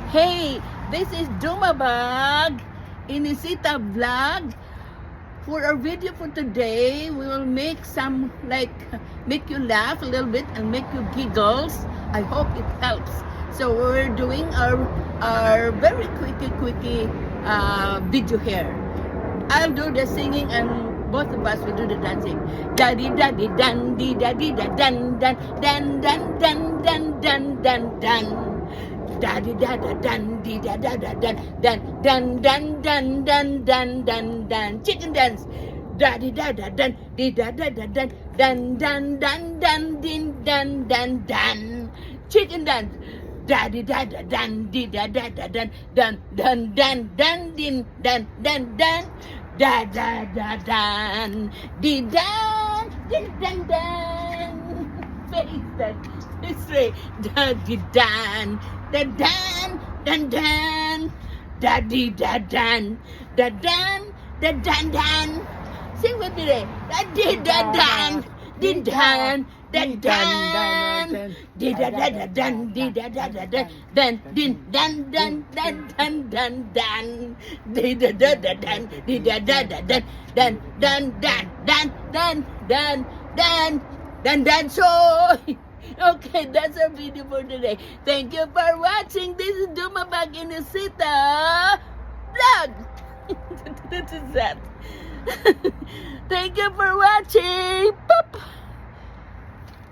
Hey, this is Dumabag Inisita Vlog. For our video for today, we will make some make you laugh a little bit and make you giggles. I hope it helps. So we're doing our very quickie video here. I'll do the singing and both of us will do the dancing. Daddy daddy dandy daddy da dan dan dan dan dan dan dan dan dan. Daddy da da dan di da da da dan dan dan dan dan dan dan dan dan. Chicken dance. Daddy da da dan di da da da dan dan dan dan dan din dan dan dan. Chicken dance. Daddy da da dan di da da da dan dan dan dan dan din dan dan dan. Da da da dan di dan din dan dan. Face that. This way. Da di dan. Da dan dan dan. Da di da dan. Da dan da dan dan. Sing with me there. Da di da dan. Di dan. Da dan. Di da da da dan. Di da da da dan. Dan din dan dan dan dan dan dan. Di da da da dan. Di da da da dan. Dan dan dan dan dan dan dan dan dan. So okay, that's our video for today. Thank you for watching. This is Dumabag Inisita Vlog. This is that. Thank you for watching. Boop.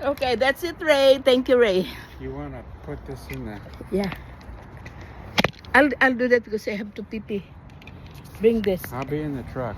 Okay, that's it, Ray. Thank you, Ray. You want to put this in the... Yeah. I'll do that because I have to pee. Bring this. I'll be in the truck.